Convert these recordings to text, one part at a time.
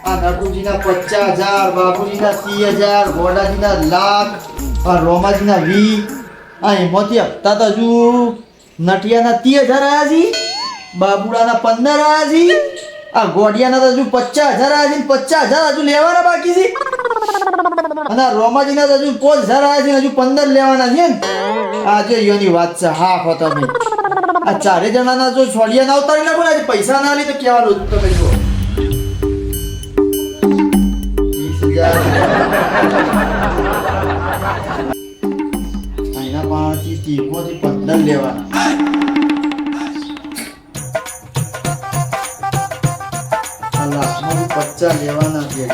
આ નટુજીના 50,000, બાબુજીના 30,000, ગોડાજીના લાખ, આ રોમાજીના 20. આ એમાંથી હપ્તા તો હજુ નટિયાના 30,000 આયા છે, બાબુડાના 15 આયા છે, આ ગોડિયાના તો હજુ 50,000 આયા છે, 50,000 હજુ લેવાના બાકી છે, અને આ રોમાજીના તો હજુ 5,000 આયા છે, હજુ 15 લેવાના છે ને. આજે યોની વાત છે. હા હો તમે આ ચારે જણાના જો છોડિયા ના ઉતારી નાખો ને, પૈસા ના લે તો કેવાનું તમે જો 20,000 અહીંના પાસેથી 30 થી 15 લેવાના. આ લાખમાં 50 લેવાના છે.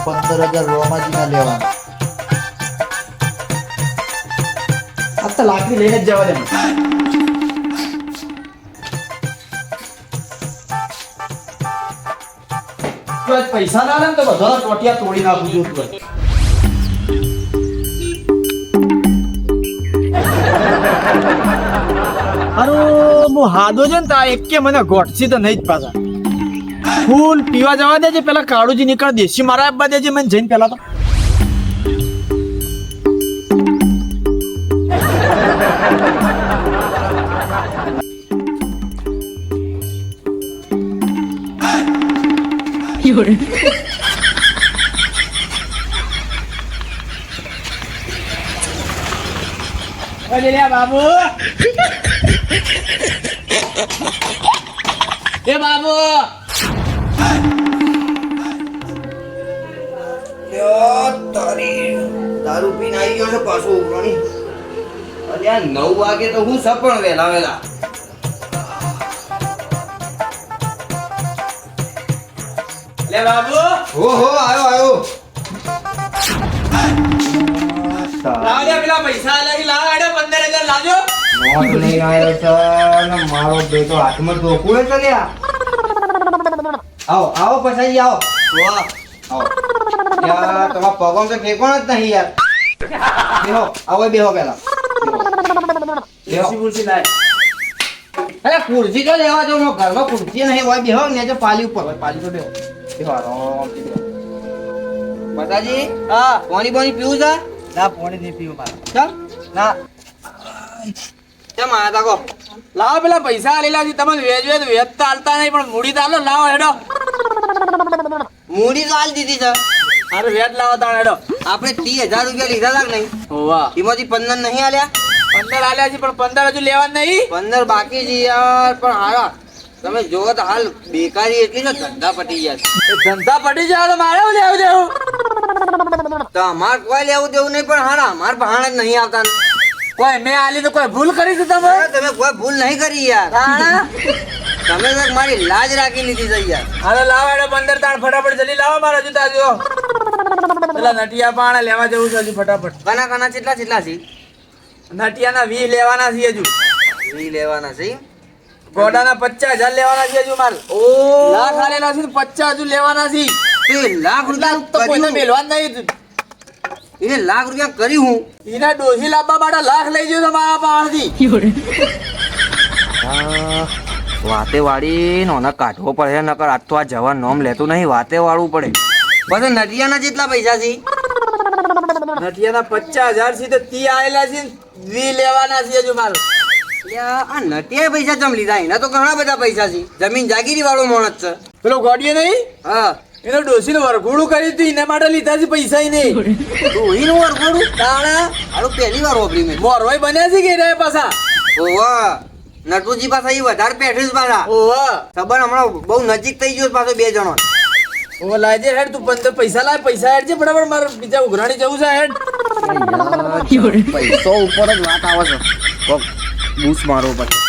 15,000 રોમાજીના લેવાના. આ તો લાકડી લઈને જ જવા દે. પૈસા ના લે તો બધા ટોટિયા તોડી નાખું છું. હું હાદો છે ને તા એકે મને ગોઠસી તો નહીં જ પાછા. ફૂલ પીવા જવા દેજે, પેલા કાળુજી નીકળ દેશી મારા આપવા દેજે મને જઈને પેલા તો. બાબુ એ બાબુ દારૂ પીને આવી ગયો છે પાછું ઉઘરાણી. અલ્યા 9 વાગે તો હું સપણ વેલા વેલા. લે બાબુ હો આયો લાવજો પેલા પૈસા લઈ લાવ. 15,000 લાવજો. નોટ નહીં આવ્યો છે ને મારો બેટો હાથમાં ધોકું છે લ્યા. આવો પછી આવો. આવો યાર તમારા પગમ તો ઠેકોણ જ નહીં યાર. બેહો આવો બેહો પેલા. ખુરશી લાય. અરે ખુરશી તો લેવા જો ઘરમાં ખુરશી નહીં હોય. બેહો ને જો પાલી ઉપર પાલી તો બેહો. બેહો આરામથી બેહો. માતાજી હા પાણી પીવું છે? ના પાણી નહીં પીવું મારે. ચાલ ના કેમ આયા તા કો? લાવો પેલા પૈસા આલેલા છે તમે વેજ તો આલતા નહીં પણ મૂડી તો આલો. લાવો હેડો. મૂડી તો આલ દીધી છે. અરે વેજ લાવો તાણ હેડો. આપણે 30,000 રૂપિયા લીધા હતા કે નહીં? હોવા એમાંથી 15 નહીં આલ્યા? 15 આલ્યા છે પણ 15 હજુ લેવા નહીં. 15 બાકી છે યાર. પણ હારા તમે જોવો તો હાલ બેકારી એટલી ને ધંધા પટી ગયા છે. ધંધા પટી જાય તો મારે લેવું દેવું? તો અમાર કોઈ લેવું દેવું નહીં પણ હારા અમાર ભાણ જ નહીં આવતા. કોઈ મેં આલી તો કોઈ ભૂલ કરી છે તમે? તમે કોઈ ભૂલ નહીં કરી યાર. તમે તો મારી લાજ રાખી લીધી છે યાર. હાલો લાવો એડો 15 તાણ ફટાફટ જલ્દી લાવો. મારા હજુ તાજો પેલા નટિયા પાણા લેવા જવું છે હજુ ફટાફટ. કના કેટલા છે? નટિયાના 20 લેવાના છે હજુ. 20 લેવાના છે. ગોડાના 50,000 લેવાના છે હજુ માર. ઓ લાખ આલેલા છે 50 હજુ લેવાના છે. તો લાખ રૂપિયા તો કોઈને મેલવા નહીં. એને લાખ રૂપિયા કરી હું એના ડોસી લાવવા માટે લાખ લઈ ગયો તમારા પાણથી. વાતે વાળી નોના કાઢવો પડે નકર આજ તો આ જવાન નોમ લેતું નહીં. વાતે વાળવું પડે. પછી નટિયાના જેટલા પૈસા છે? નટિયાના 50,000 છે તો 30 આવેલા છે. 20 લેવાના છે હજુ મારું. આ નટિયા પૈસા જમ લીધા. એના તો ઘણા બધા પૈસા છે. જમીન જાગીરી વાળો માણસ છે પેલો ગોડીએ નહીં. હા એનો ડોસી નું વરઘોડું કર્યું હતું એના માટે લીધા છે પૈસા. નહીં ડોહી નું વરઘોડું તાણા હારું પહેલી વાર વાપરી મેં. મોરવાઈ બન્યા છે કે રે પાછા? ઓવા નટુજી પાછા એ વધારે પેઠે પાછા. ઓવા ખબર હમણાં બહુ નજીક થઈ ગયો પાછો 2 જણો. ઓ લાજે હેડ તું 15 પૈસા લાય. પૈસા હેડ છે બરાબર. મારે બીજા ઉઘરાણી જવું છે હેડ. પૈસો ઉપર જ વાત આવે છે. બૂસ મારો પછી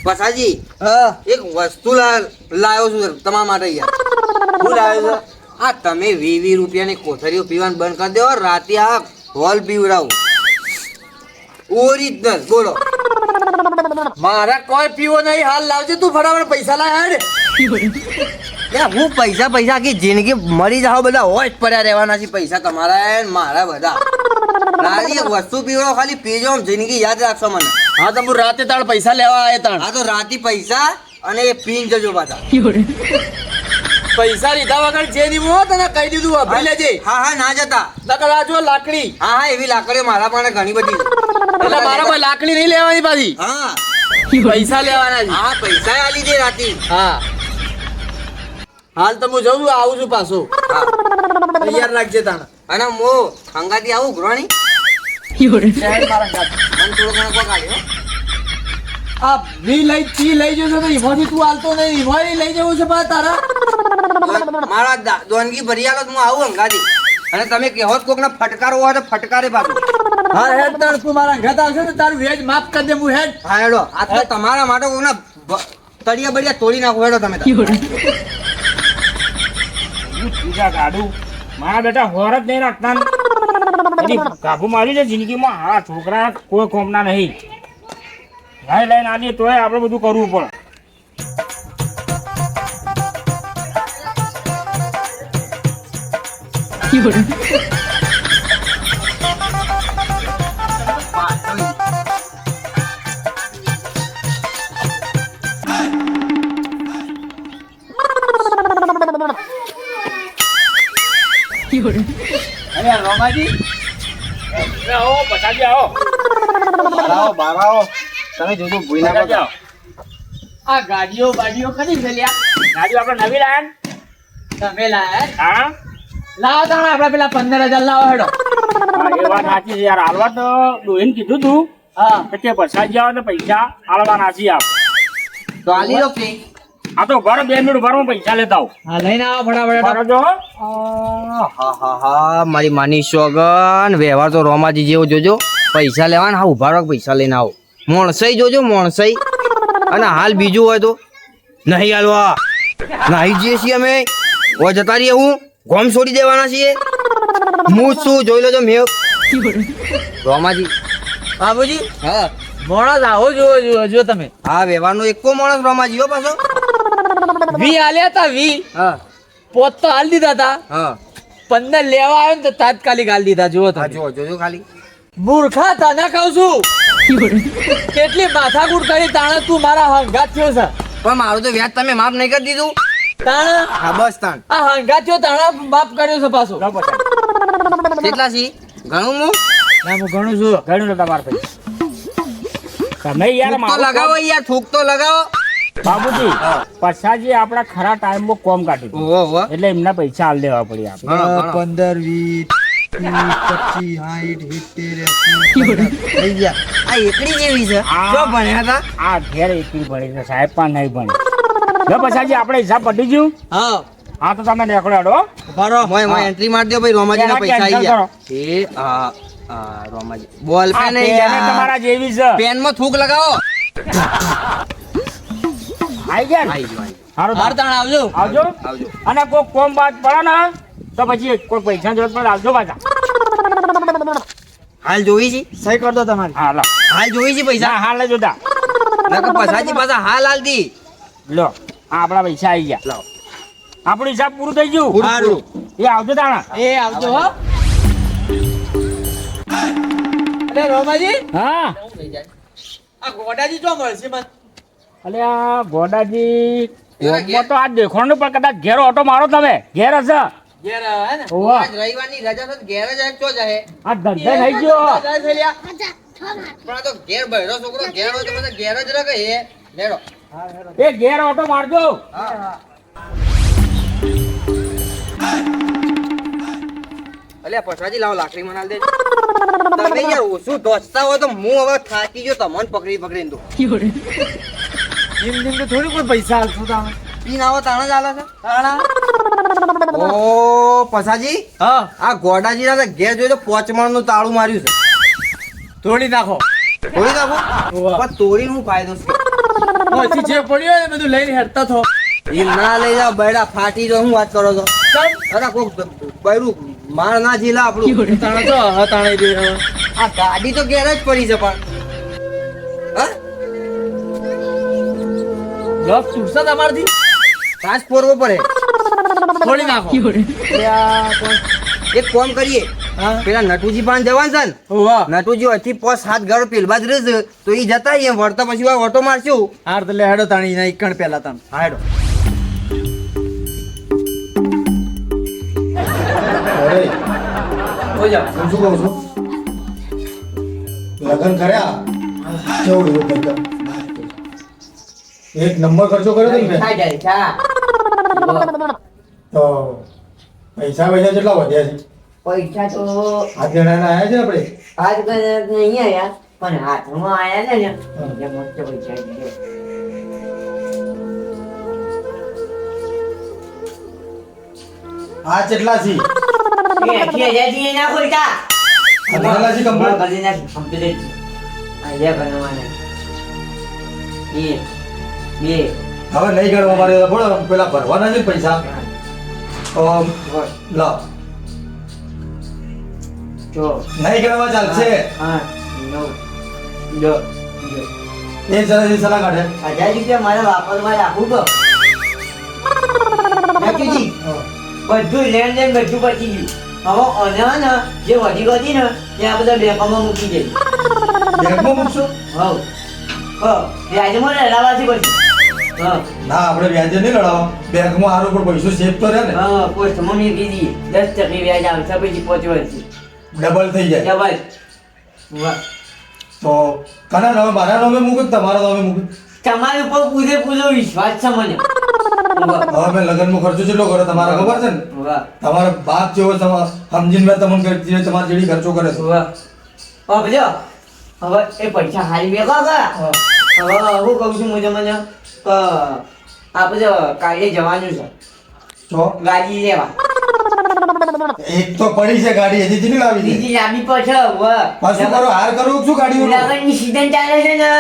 પછાજી હા એક વસ્તુ લાવ્યો છું તમારા માટે યાર. શું લાવ્યો છે? આ તમે 20 રૂપિયાની કોથળીઓ પીવાનું બંધ કરી દો. રાતે આ હોલ પીવડાવું ઓરિજિનલ. બોલો મારા કોઈ પીવો નહીં. હાલ લાવજે તું ફટાફટ. પૈસા લાય હેડ. હું પૈસા આખી જિંદગી મરી જાવ બધા હોય જ પડ્યા રહેવાના છે. પૈસા તમારા મારા બધા. રાજી એક વસ્તુ પીવડો ખાલી પીજો જિંદગી યાદ રાખશો મને. હા તો હું રાતે તાણ પૈસા લેવા આયા તાણ. હા તો રાતી પૈસા અને એ પીન જજો પાછા. પૈસા લીધા વગર જે નીમો તને કહી દીધું અભી લેજે. હા હા ના જતા. નકર આ જો લાકડી. હા હા એવી લાકડીઓ મારા પાસે ઘણી બધી છે. એટલે મારા કોઈ લાકડી નહીં લેવાની પાછી. હા પૈસા લેવાના છે. હા પૈસા આલી દે રાતી. હા હાલ તો હું જઉં છું, આવું છું પાછો. હા તૈયાર રાખજે તાણ. અને હું હંગાથી આવું ગ્રોણી શહેર મારા ઘાટ. મને થોડો ઘણો કોક આલ્યો. આ વી લઈ તી લઈ જજો તો ઈમોથી તું હાલતો નહીં. ઈમોથી લઈ જવું છે પા તારા. મારા દોનગી ભરી આલો તો હું આવું હંગાથી. અને તમે કહો કોક ને ફટકારો હોય તો ફટકારે પાછું. હા હેડ તાણ તું મારા ઘાટ આવશે ને તારું વેજ માફ કરી દે હું હેડ. હા હેડો આ તો તમારા માટે કોક ના તળિયા બળિયા તોડી નાખો હેડો તમે તાર. પૂજા કાઢું મારા બેટા હોર જ નહીં રાખતા ને. એની કાબુ મારી છે જિંદગીમાં. હા છોકરા કોઈ કોમના નહીં. લઈ લઈને આવીએ તોય આપણે બધું કરવું પડે. અરે રોમાજી આવો પછાડી આવો. બહાર આવો તમે જોજો ભૂઈ ના પછાડી પડો. આવો. આ ગાડીઓ બાડીઓ કદી છે લ્યા? ગાડી આપણે નવી લાયા ને? તમે લાયા? હા લાવો તાણ આપણે પેલા 15,000 લાવો હેડો. હા, એ વાત સાચી છે યાર. હાલવા તો ડોહીને કીધું તું હા કે પછાડી જાવ તો પૈસા હાલવાના છે આપ. તો આલી લો કે આ તો ઘર 2 મિનિટ ભરમાં પૈસા લેતા આવું. હા લઈને આવો ફટાફટ. બરાબર હો? હા હા હા મારી માની સોગન વ્યવહાર તો રોમાજી જેવો જોજો. પૈસા લેવાના હા ઉભા રહો પૈસા લઈને આવો. મોણસાઈ જોજો મોણસાઈ. અને હાલ બીજું હોય તો નહીં હાલવા નાહી જઈએ છીએ અમે. ઓ જતા રહીએ હું ગોમ છોડી દેવાના છીએ. હું શું જોઈ લેજો મેં રોમાજી. બાબુજી હા મોણસ આવો જો તમે. હા વ્યવહારનો એકો માણસ રોમાજી હો પાછો. વી આલ્યા તા વી હા પોત તો હાલ દીધા તા. હા 15 લેવા આવ્યો ને તો તાત્કાલિક હાલ દીધા. જુઓ હા તમે જો જોજો ખાલી. મૂર્ખા તને કહું છું. કેટલી માથાકૂટ કરી તાણે તું મારા હંગાત થયો છે. પણ મારું તો વ્યાજ તમે માફ નહીં કરી દીધું. તાણે હા બસ તાણ. આ હંગાત થયો તાણે માફ કર્યો છે પાછો. લો પછાડી. કેટલા છી ઘણું હું ના હું ઘણું છું. ઘણું તો તમારે પૈસા. તમે યાર થૂક તો મારું લગાવો યાર થૂક તો લગાવો. બાબુજી પછાજી આપણા ખરા ટાઈમમાં કોમ કાઢી દીધું. ઓહો ઓહો. એટલે એમના પૈસા હાલ દેવા પડી આપણે. ઘણો, ઘણો. 15 20 25 60 70 થઈ ગયા. આ એકડી જેવી છે હા. જો ભણ્યા હતા. આ ઘેર એકલી ભણી છે સાહેબ પણ નહીં ભણી. જો પછાજી આપણે હિસાબ પટી ગયું. હા હા તો તમે નીકળો હેડો. ભરો. મોય એન્ટ્રી માર દો ભાઈ રોમાજી ના પેલા પૈસા આવી cancel ગયા. એ આ રોમાજી બોલ આ પેન પેન તમારા જેવી છે. પેન માં થૂક લગાવો. આઈ ગયા ને? આઈ ગયો, આઈ હારું બાર તાણ. તાણ આવજો. આવજો. ગયો. આવજો. અને કોઈ કોમ બાદ પડે ને તો પછી કોઈ પૈસા જરૂરત પડે આવજો પાછા. હાલ જોઈ છે સહી કર દો તમારી. હા લો. હાલ જોઈ છે પૈસા. ના હાલ જોતા. નકર પછાજી પાછા હાલ હાલ દી. લો આ આપણા પૈસા આવી ગયા. લાવો. આપણું હિસાબ પૂરું થઈ ગયું. પૂરું, હારું. એ આવજો તાણા. એ આવજો હો. અરે રોમાજી હા આ ગોડાજી જો મળશે મને. અલે આ ગોડાજી એવા ઘેર? કોમમાં તો આ દેખવાનું પણ કદાચ ઘેર ઓટો મારો તમે ઘેર હશે. ઘેર હે ને. ઓવા આજ રવિવારની રજા છે તો ઘેર જ આજ ચો જાહે. આ ધંધે થઈ ગયો. જાય છે લ્યા. પણ આ તો ઘેર બહેરો છોકરો ઘેર હોય તો બધા ઘેર જ રહે હે. લેડો. એ ઘેર ઓટો મારજો. અલ્યા પછાજી લાવો લાકડી મને હાલ દે. તમે યાર ઓછું ધોચતા હોય તો હું હવે થાકી ગયો તમને પકડીને તો. જીમ જીમ તો થોડી કોઈ પૈસા હાલશું તમે. પીન આવો તાણા જ આલે છે. તાણા. ઓ પછાજી હા આ ગોડાજી ના ઘેર જોઈ તો પોચમણ નું તાળું માર્યું છે. તોડી નાખો. તોડી નાખું ઓવા. પણ તોડીને હું ફાયદો છે. પછી જે પડ્યું હોય ને બધું લઈને હેડતા થો. એ ના લઈ જાવ બૈડા ફાટી જો હું વાત કરો છો. ચાલ. અરે કોક બૈરું માર ના જીલા આપણું. તાણા તો હા તાણે દે હવે. આ ગાડી તો ઘેર જ પડી છે પણ હા લોક તૂટશે તમારથી. ટ્રાન્સફોર્મર પડે. તોડી નાખો. એક કામ કરીએ હા. પેલા નટુજી પણ જવાનું છે ને હોવા નટુજી અહીંથી 5-7 ઘર પેલ બાજ રહેશે તો ઈ જતા રહીએ વળતા પછી ઓટો મારશું હાર તો લે હેડો તાણી ના ઈકણ પેલા તમે હા હેડો અરે હો જાઓ હું શું કહું છું લગ્ન કર્યા કેવું રહ્યું ભાઈ એક નંબર ખર્ચો કર્યો તો ને હા જાય ચા તો પૈસા કેટલા વધ્યા છે પૈસા તો 8 જણાના આવ્યા છે આપણે આજ નહીં આયા પણ હાથમાં આયા ને એટલે મસ્ત પૈસા આવી ગયા. આ કેટલા છે એ 80,000 થી ના ખોલતા આ કેટલા છે કંપની કરી નાખ કમ્પ્લીટ આયા બનાવવાના એ બે હવે નહીં ગણવા મારે બોલો પેલા ભરવાના છે ને પૈસા તો લો જો નહીં ગણવા ચાલશે 8 9 10 એ જરા સલાહ કાઢે 1000 રૂપિયા મારે વાપરવા રાખું તો નટુજી બધું લેણ દેણ બધું પતી ગયું હવે અને જે વધી ગઈ ને તે આ બધા બેંકોમાં મૂકી દે બેંકમાં મૂકશો વ્યાજમાં લડાવાથી પછી ના આપણે વ્યાજે નહીં લડાવવા બેંકમાં હારું પણ પૈસો સેવ તો રહે ને પોસ્ટમાં મૂકી દઈએ 10% વ્યાજ આવશે પછી 5 વર્ષથી ડબલ થઈ જાય ડબલ વાહ તો કના નામે મારા નામે મૂકું કે તમારા નામે મૂકું તમારા ઉપર પૂરેપૂરો વિશ્વાસ છે મને હવે મેં લગ્નમાં ખર્ચો કેટલો કર્યો તમારા ખબર છે ને વાહ તમારા બાપ જેવો સમજીને મેં તમને કરી તમારી જેડી ખર્ચો કરે છે વાહ હવે હવે એ પૈસા હારી ભેગા કરા હવે હું કહું છું મને આપણે કાલે જવાનું છે તો ગાડી લેવા એક તો પડી છે ગાડી હજી કેટલી લાવી છે બીજી લાંબી પાછળ પાછું કરો હાર કરું શું ગાડી લગનની સીઝન ચાલે છે ને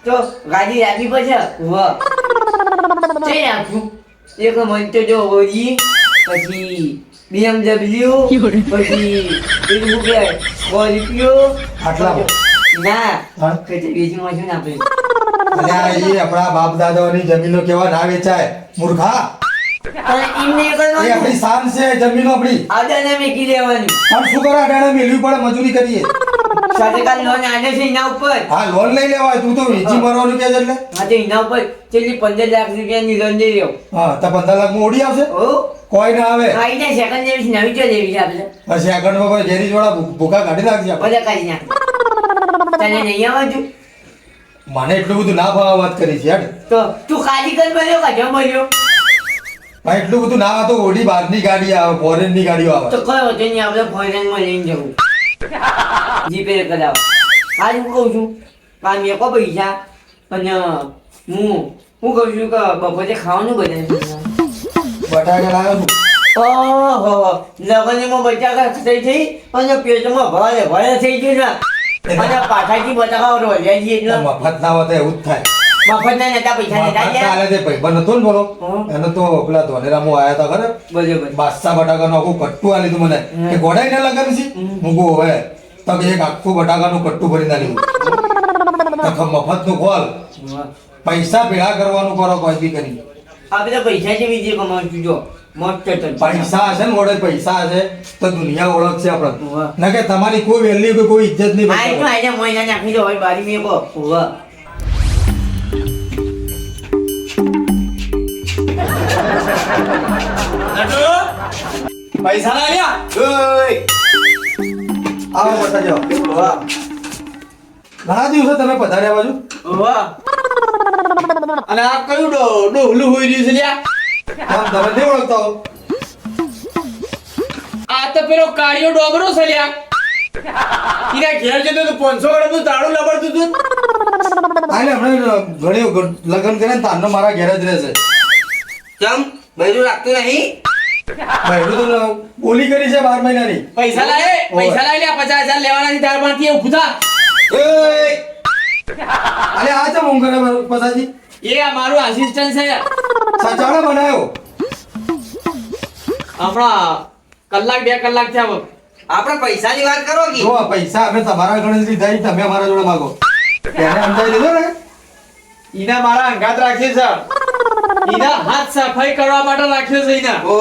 તો ગાડી લાંબી પાછળ છે નાખું એક મન તો જો ઓજી પછી BMW પછી પેલું શું કહેવાય સ્કોર્પિયો આટલામાં? ના હા? પછી બીજું શું આપણે અલ્યા એ આપણા બાપ દાદાઓની જમીનો કેવા ના વેચાય મૂર્ખા પણ એમ નહીં એ કરવાનું આપણી શાન છે જમીનો આપણી આદાને મેકી લેવાની પણ શું કરે અડાણે મેળવી પડે મજૂરી કરીએ સરકાર લોન આને છે એના ઉપર હા લોન લઈ લેવાય તું તો વેચી મરવાનું કે છે એટલે હા તો એના ઉપર છેલ્લી 15 લાખ રૂપિયાની લોન લઈ લ્યો હા તો 15 લાખમાં ઓડી આવશે ઓ કોઈ ના આવે આઈને સેકન્ડ લેવી છે, નવી તો લેવી છે આપણે પછી આગળમાં કોઈ ગેરેજ વાળા ભૂખા કાઢી નાખશે આપણે. બધા કાઢી નાખ તને નહીં આવડતું મને એટલું બધું ના ભાવ વાત કરી છે યાર તો તું ખાલી કર બન્યો કાઢ્યો બન્યો ભાઈ એટલું બધું ના આવે તો ઓડી બહારની ગાડી આવે ફોરેનની ગાડીઓ આવે તો કયો હતો નહીં આપણે ફોરેનમાં લઈને જવું જીપે કરાવ હાલ હું કહું છું કાલ મેં કો પૈસા અને હું કહું છું કે બપોરે ખાવાનું બનાવી બટાકા લાવ્યો છું ઓહો લગનમાં બટાકા થઈ થઈ અને પેટમાં ભરે ભરે થઈ ગયું ને અને પાછળથી બટાકા રોલ્યા જઈએ એટલે મફત ના હોય તો એવું જ થાય મફતના નતા પૈસા નતા મફત ગયા કાલે તે ભાઈબંધ હતો ને બોલો હં. એને તો પેલા ધોલેરામાં આયા હતા ખરે બરોબર બાદશાહ બટાકાનું આખું કટ્ટું આલી તું મને કે ગોડાઈ ના લગન છે હું કહું હવે તો કે એક આખું બટાકાનું કટ્ટું ભરી ના લીધું મફત નું ખોલ પૈસા ભેગા કરવાનું કરો કોઈ બી કરી આપણે પૈસા જેવી જે કમાવું જો મસ્ત ચટણી. પૈસા હશે ને વડે પૈસા હશે તો દુનિયા ઓળખશે આપણે વાહ. ના કે તમારી કોઈ વેલ્યુ કોઈ ઇજ્જત નહીં આ તો બતાવે. આજે મોયના નાખી દો હવે બારી મેં કહો વાહ પૈસા ના લ્યા આવો બતાજો વાહ ઘણા દિવસે તમે પધાર્યા બાજુ વાહ અને આ કયું ડોહલું હોઈ રહ્યું છે લ્યા આમ તમે નહીં ઓળખતા હો આ તો પેલો કાળિયો ડોબરો છે લ્યા ઈના ઘેર જતો તો 500 ગ્રામનું તાળું લબડતું હતું આને હમણાં ઘણી લગ્ન કરે ને તારનો મારા ઘેર જ રહેશે ચમ બૈરું રાખતું નહીં ભાઈ તો બોલી કરી છે 12 મહિનાની પૈસા લાય લ્યા 50,000 લેવાના છે તાર પણ ઉભું થા અરે આ ચમ હું કરે પસાજી એ આ મારું આસિસ્ટન્ટ છે સચાણા બનાવ્યો હમણાં કલાક 2 કલાક થયા આપણે પૈસાની વાત કરો કે જો આ પૈસા અમે તમારા ગણે લીધા ઈ તમે અમારા જોડે માગો તેને સમજાઈ દીધો ને ઈના મારા અંગાત રાખ્યો છે ઈના હાથ સફાઈ કરવા માટે રાખ્યો છે ઈના ઓ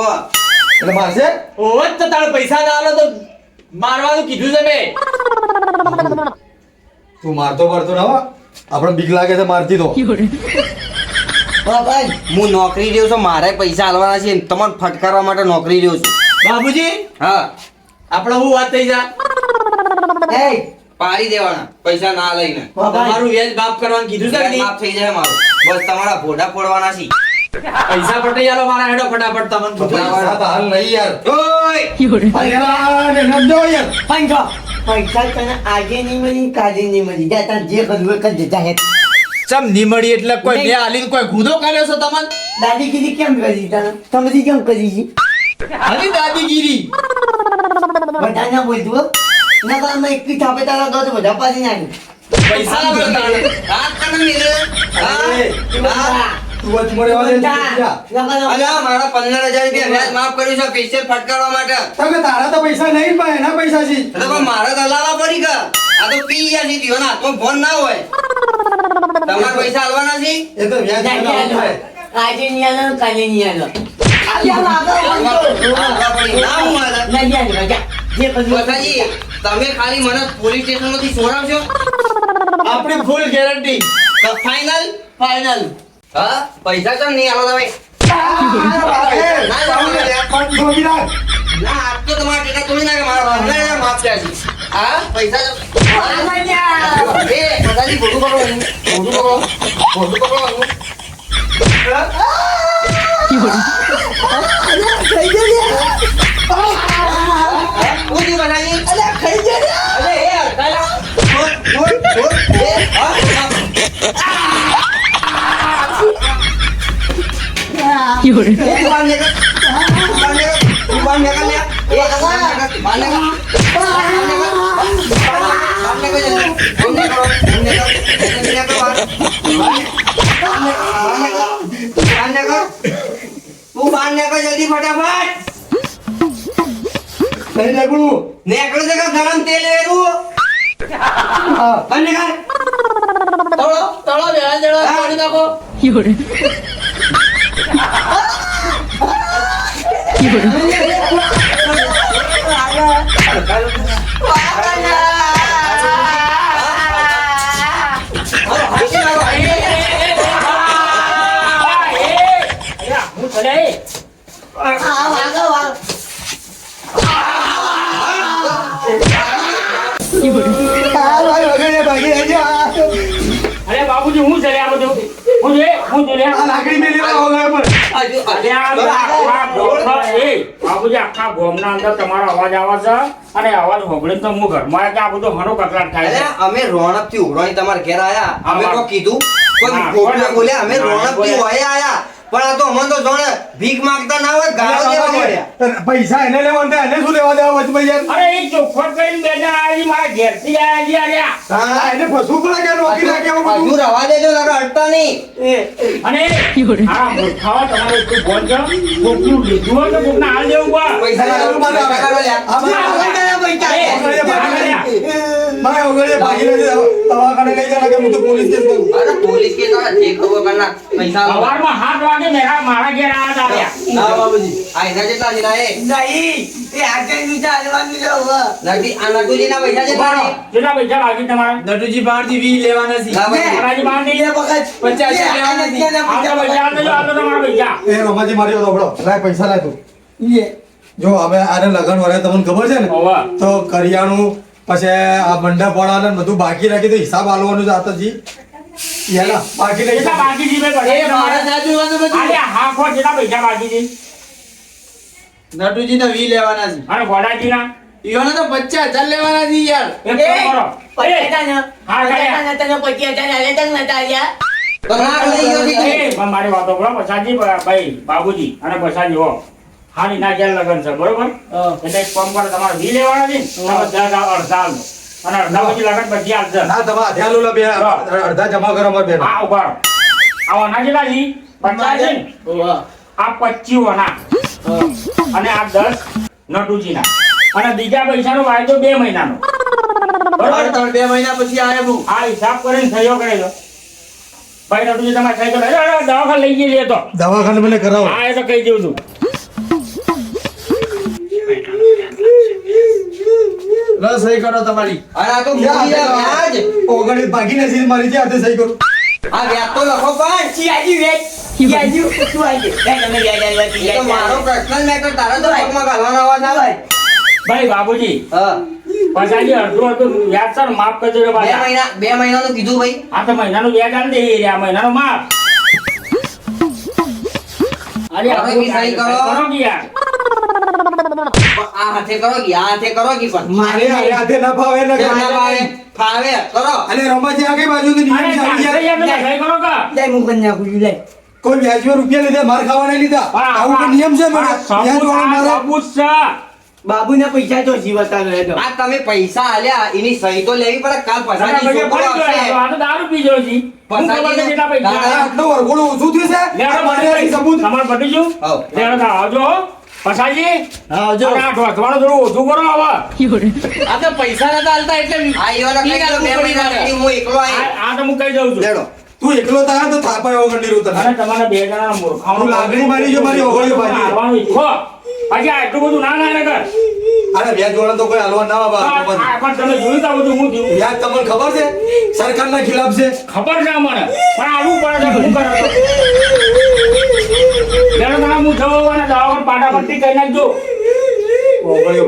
એટલે મારશે ઓવત તો તારે પૈસા ના આલો તો મારવાનું કીધું છે મેં. તું મારતો ના હો. આપણે બીક લાગે છે મારતી તો. ભાઈ હું નોકરી રહ્યો છું, મારે પૈસા આલવાના છે, તમને ફટકારવા માટે નોકરી રહ્યો છું. બાબુજી હા આપણે શું વાત થઈ જા? એ પાડી દેવાના પૈસા ના લઈને. તમારું વ્યાજ માફ કરવાનું કીધું છે કે નહીં? માફ થઈ જાય મારું. બસ તમારા ભોડા ફોડવાના છે. પૈસા પટી આલો મારા હેડો ફટાફટ તમને પૈસા તો હાલ નહીં યાર. ઓય અલ્યા, ને નંદો યાર. પૈસા તને આજે નહીં મળી કાલે નહીં મળી જા તાર જે કરવું હોય કરજે જાહેર ચમ ની મળી એટલે કોઈ બે આલીને કોઈ ગુનો કર્યો છે તમને? દાદીગીરી કેમ કરી તને સમજી કેમ કરી છે આની દાદીગીરી. બધા ના બોલતું હો. ના તો અમે એકલી થાપે તારા દો તો બધા પાછી નાખ્યું પૈસા લાવો તાણે. હાથ કને મિલે? હા તું વચ મળે વાળે જા. અલ્યા મારા 15,000 રૂપિયા વ્યાજ માફ કર્યું છે સ્પેશિયલ ફટકારવા માટે. તમે તારા તો પૈસા નહીં પણ એના પૈસા છે. તો પણ મારે તો લાવવા પડી કે આ તો પી ગયા છે જીવન હાથમાં ફોન ના હોય. તમારા પૈસા આલવાના છે? એ તો વ્યાજ ના હોય. આજે નહીં આલો કાલે નહીં આલો આલવા પડી. ના હું આલે. નહીં આલો જા જે કરવું હોય બસાજી, તમે ખાલી મને પોલીસ સ્ટેશન માંથી છોડાવશો? આપણી ફૂલ ગેરંટી. ફાઇનલ? ફાઇનલ. હા પૈસા તો નહીં આલો તમે. ના જાઓ ને યાર. પણ જોગી રાખ. ના આજ તો તમારા ટેકા તોડી નાખે. મારા 15,000 માફ થયા છે. હા પૈસા તો એ બસાજી ખોટું પકડો એનું. ખોટું પકડો એનું. હું થયું બસાજી? અરે એ હડકાયા. છોડ. એ હા જલ્દી ફટાફટ નહીં નીકળું. નેકળો છે કે ગરમ તેલ લેવું બંને કર તળો વેળા જણા પાડી નાખો. હું ચલે અરે બાબુજી હું ચલે આ બધું હું ચલે આ લાકડી મેલી આવો ગયો પણ. બાબુજી આખા ગામના અંદર તમારો અવાજ આવે છે અને અવાજ હોબળે તો હું ઘરમાં આવ્યા કે આ બધો ઘણો કકડાટ થાય છે. અરે અમે રોણક થી ઉઘરાણી તમારા ઘેર આયા અમે તો કીધું કોઈ હા, ખોટું બોલ્યા અમે રોણક થી વહે આયા પણ આ તો અમને તો જોણે ભીખ માંગતા ના હોય ગાળો દેવા મળ્યા. પૈસા એને લેવા એને શું લેવા દેવા વચમાં યાર. અરે એ ચોખવટ કરીને બેઠા આવી મારા ઘેરથી આયા છે અલ્યા. હા, એને ફસવું પડે કે નોકરી રાખે એવું બધું. હજુ રવા દેજો નકર અડતા નહીં. અને આ મૂર્ખાઓ તમારે એટલું બોલ છો કોકનું લીધું હોય તો કોકને હાલ દેવું પડે. પૈસા ના એવું મને આવે. પૈસા લ્યા. આ બધા એ, ઓગળીએ ભાગી આ મારે ઓગળીએ ભાગી નથી દવાખાને લઈ જવા કે હું તો પોલીસ કેસ કરું. અરે પોલીસ કે તારા જે ખબર કરના પૈસા લો. સવારમાં 7 વાગે મારા ઘેર આયા હતા. હા બાબુજી. આ એના જેટલા છે ના એ નહીં એ આજે નહીં ચાલવાનું છે હવે નટી આ નટુજીના પૈસા જેટલા છે. કેટલા પૈસા બાકી તમારા? નટુજી બહારથી 20 લેવાના છે. ના ભાઈ. મારાજી બહાર નહીં. એ વખત 85 લેવાના છે. આ તો પૈસા આપજો, આ તો તમારા પૈસા. એ રમાજી મારી વાત સાંભળો. લાય પૈસા લાય તું. લે જો હવે આને લગન વરે તમને ખબર છે ને હોવે. તો કરિયાણું પછી આ મંડપ વાળાને બધું બાકી રાખી તો હિસાબ આલવાનું છે આતાજી. યાલા બાકી નહીં. કેટલા બાકી છે ભાઈ? એ મારે ના જોવાનું બધું. અરે હા ખો કેટલા પૈસા બાકી છે? નટુજીના 20 લેવાના છે. અને ગોડાજીના ઈયોને તો 50,000 લેવાના છે યાર. એક કામ કરો. હા, તો ના લઈ ગયો છે. પણ મારી વાતો બરો પછાજી ભાઈ બાબુજી અને પછાજી હો હાની ના ઘેર લગન છે બરોબર એટલે એક કામ કરો તમારે 20 લેવાના છે તમે 10 અડધા આલો. અને અડધા પછી લગન પછી આવશે. ના તમે અધ્યાલુ લો બે અડધા જમા કરો અમારે બેન. હા ઉભા રહો. આ ઓના કેટલા છે? 50 છે ને? ઓવા. આ 25 ઓના અને આ 10 નટુજીના અને બીજા પૈસાનો વાયદો 2 મહિનાનો. બરાબર, તમે 2 મહિના પછી આયા હું. આ હિસાબ કરીને સહીઓ કરેલો ભાઈ નટુજી તમારે સહી કરો. અરે, દવાખાને લઈ જઈએ તો દવાખાને મને કરાવો. હા એ તો કહી દઉં છું. લો સહી કરો તમારી. અને આ તો મૂડી આ વ્યાજ. ઓગણીસ ભાગી નથી મારી જે હાથે સહી કરું. આ વ્યાજ તો લખો પણ. એ તો મારો પર્સનલ મેટર તારા તો પગમાં ઘાલવાનો અવાજ આવે. ભાઈ બાબુજી હા. પછાડી અડધું વ્યાજ સર માફ કરજો રે પાછા. બે મહિનાનું કીધું ભાઈ. આ તો મહિનાનું વ્યાજ આલી દે રે, આ મહિનાનો માફ. અરે હવે બી સહી કરો. કરો કે યાર. આ હાથે કરો કે આ હાથે કરો કે પણ. મારે આ હાથે ના ફાવે ને કેમ ના ફાવે? ફાવે કરો. અને રમાજી આ કઈ બાજુથી નિયમ અરે છે આવી ચાલશે યાર? યાર, તમે સહી કરો કા? જય મુકન નાખું છું લે. કોઈ વ્યાજમાં રૂપિયા લીધા માર ખાવા નહીં લીધા પણ આવું તો નિયમ છે મને આ વ્યાજ વાળો મારે સબૂત છે. બાબુના પૈસા તો જીવતા રહે તો આ તમે પૈસા આલ્યા એની સહી તો લેવી પડે. કાલ તારા પછાડી ભાઈએ છોકરો ફરી આવશે. ગયો, આ તો દારૂ પીજો છે. હું ખબર છે કેટલા પૈસા દાદા, આયા. આટલો વરઘોડો ઓછું થયું છે લે, આ આ મને અહીં સબૂત તમારે પટી ગયું? આવો. લે, આ આવજો હો. પછાજી આવજો. અને આ ઢોસવાનું થોડું ઓછું કરો હવે. આ તો પૈસા નતા આલતા એટલે આ એવાના કઈ તો બે મહિના સુધી હું એકલો આયો. આ તો હું કહી દઉં છું. લેડો. તું એકલો થાય તો થાપાય વગર નહીં રહું તને અને તમારા બે જણાના મૂર્ખાઓનો તું લાગણી મારી જો મારી ઓગળીઓ ભાજી. મારવાનું ઈચ્છો. પછી આ એટલું બધું ના ના કર. અરે વ્યાજ વાળા તો કોઈ હાલવા ના આવે આ પણ તમે જોયું તા બધું હું થયું. વ્યાજ તમને ખબર છે સરકારના ખિલાફ છે ખબર છે મને પણ આવું પડે છે હું કરે તો તમે હું જવો અને દવા પર પાટાપટ્ટી કરી નાખજો. ઓગળીઓ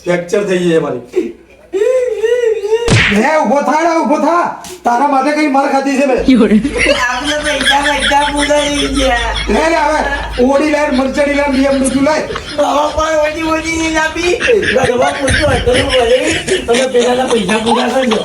ફ્રેક્ચર થઈ જાય મારી લે ઉભો થા રે, ઉભો થા તારા માટે કઈ માર ખાધી છે મેં આપણે પૈસા પૂરા ગયા લે લે હવે ઓડી લે મરચડી લે BMW લે બાબા પણ ઓછી નહીં આપી ઘરમાં પૂછ્યું હતું બોલે તમે પેલા પૈસા પૂરા કરજો